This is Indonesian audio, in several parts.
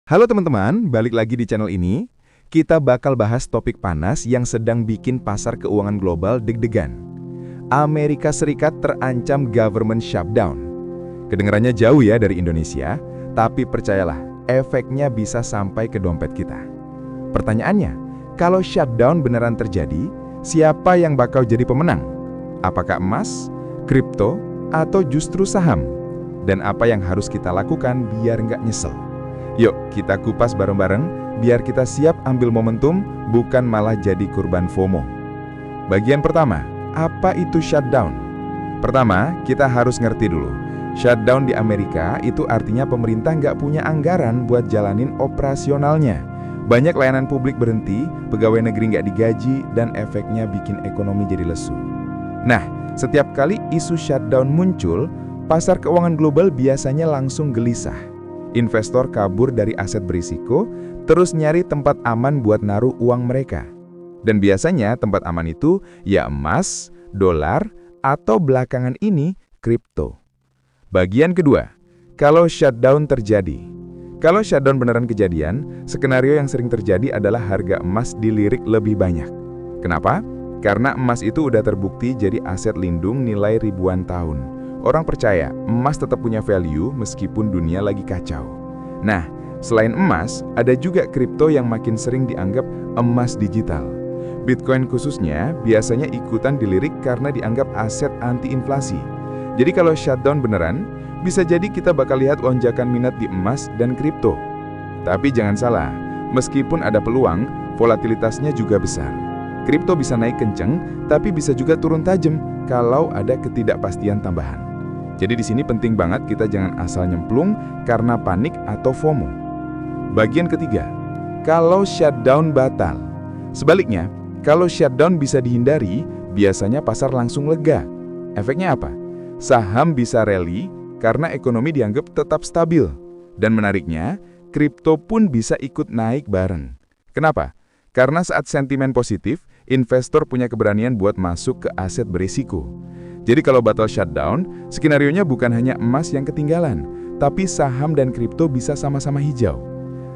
Halo teman-teman, balik lagi di channel ini. Kita bakal bahas topik panas yang sedang bikin pasar keuangan global deg-degan. Amerika Serikat terancam government shutdown. Kedengarannya jauh ya dari Indonesia, tapi percayalah, efeknya bisa sampai ke dompet kita. Pertanyaannya, kalau shutdown beneran terjadi, siapa yang bakal jadi pemenang? Apakah emas, kripto, atau justru saham? Dan apa yang harus kita lakukan biar nggak nyesel? Yuk, kita kupas bareng-bareng, biar kita siap ambil momentum, bukan malah jadi korban FOMO. Bagian pertama, apa itu shutdown? Pertama, kita harus ngerti dulu. Shutdown di Amerika itu artinya pemerintah nggak punya anggaran buat jalanin operasionalnya. Banyak layanan publik berhenti, pegawai negeri nggak digaji, dan efeknya bikin ekonomi jadi lesu. Nah, setiap kali isu shutdown muncul, pasar keuangan global biasanya langsung gelisah. Investor kabur dari aset berisiko, terus nyari tempat aman buat naruh uang mereka. Dan biasanya tempat aman itu ya emas, dolar, atau belakangan ini kripto. Bagian kedua, kalau shutdown terjadi. Kalau shutdown beneran kejadian, skenario yang sering terjadi adalah harga emas dilirik lebih banyak. Kenapa? Karena emas itu udah terbukti jadi aset lindung nilai ribuan tahun. Orang percaya emas tetap punya value meskipun dunia lagi kacau. Nah, selain emas, ada juga kripto yang makin sering dianggap emas digital. Bitcoin khususnya biasanya ikutan dilirik karena dianggap aset anti-inflasi. Jadi kalau shutdown beneran, bisa jadi kita bakal lihat lonjakan minat di emas dan kripto. Tapi jangan salah, meskipun ada peluang, volatilitasnya juga besar. Kripto bisa naik kenceng, tapi bisa juga turun tajam kalau ada ketidakpastian tambahan. Jadi di sini penting banget kita jangan asal nyemplung karena panik atau FOMO. Bagian ketiga, kalau shutdown batal. Sebaliknya, kalau shutdown bisa dihindari, biasanya pasar langsung lega. Efeknya apa? Saham bisa rally karena ekonomi dianggap tetap stabil. Dan menariknya, kripto pun bisa ikut naik bareng. Kenapa? Karena saat sentimen positif, investor punya keberanian buat masuk ke aset berisiko. Jadi kalau batal shutdown, skenarionya bukan hanya emas yang ketinggalan, tapi saham dan kripto bisa sama-sama hijau.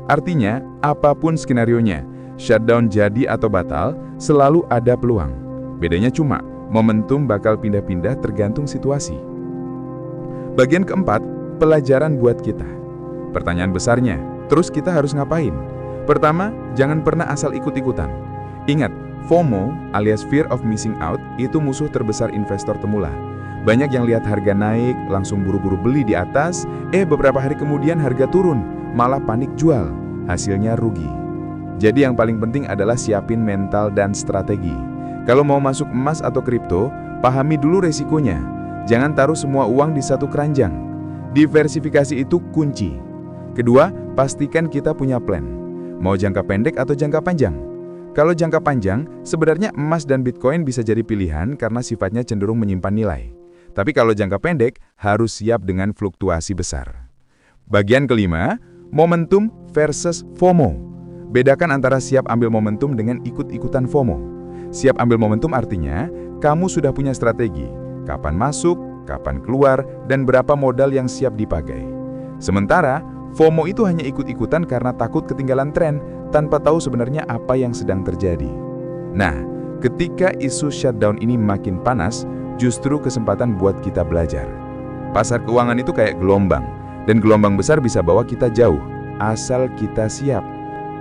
Artinya, apapun skenarionya, shutdown jadi atau batal, selalu ada peluang. Bedanya cuma, momentum bakal pindah-pindah tergantung situasi. Bagian keempat, pelajaran buat kita. Pertanyaan besarnya, terus kita harus ngapain? Pertama, jangan pernah asal ikut-ikutan. Ingat, FOMO alias Fear of Missing Out itu musuh terbesar investor pemula. Banyak yang lihat harga naik, langsung buru-buru beli di atas, beberapa hari kemudian harga turun, malah panik jual, hasilnya rugi. Jadi yang paling penting adalah siapin mental dan strategi. Kalau mau masuk emas atau kripto, pahami dulu resikonya. Jangan taruh semua uang di satu keranjang. Diversifikasi itu kunci. Kedua, pastikan kita punya plan. Mau jangka pendek atau jangka panjang? Kalau jangka panjang, sebenarnya emas dan Bitcoin bisa jadi pilihan karena sifatnya cenderung menyimpan nilai. Tapi kalau jangka pendek, harus siap dengan fluktuasi besar. Bagian kelima, momentum versus FOMO. Bedakan antara siap ambil momentum dengan ikut-ikutan FOMO. Siap ambil momentum artinya, kamu sudah punya strategi, kapan masuk, kapan keluar, dan berapa modal yang siap dipakai. Sementara, FOMO itu hanya ikut-ikutan karena takut ketinggalan tren, tanpa tahu sebenarnya apa yang sedang terjadi. Nah, ketika isu shutdown ini makin panas, justru kesempatan buat kita belajar. Pasar keuangan itu kayak gelombang, dan gelombang besar bisa bawa kita jauh, asal kita siap.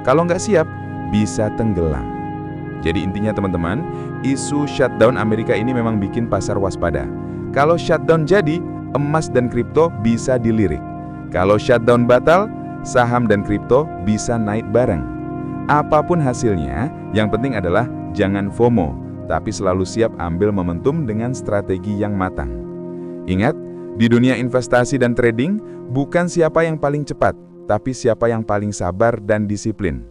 Kalau nggak siap, bisa tenggelam. Jadi intinya teman-teman, isu shutdown Amerika ini memang bikin pasar waspada. Kalau shutdown jadi, emas dan kripto bisa dilirik. Kalau shutdown batal, saham dan kripto bisa naik bareng. Apapun hasilnya, yang penting adalah jangan FOMO, tapi selalu siap ambil momentum dengan strategi yang matang. Ingat, di dunia investasi dan trading, bukan siapa yang paling cepat, tapi siapa yang paling sabar dan disiplin.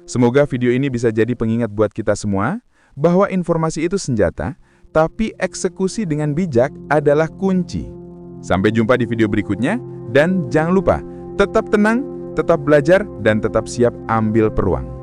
Semoga video ini bisa jadi pengingat buat kita semua, bahwa informasi itu senjata, tapi eksekusi dengan bijak adalah kunci. Sampai jumpa di video berikutnya, dan jangan lupa, tetap tenang, tetap belajar, dan tetap siap ambil peluang.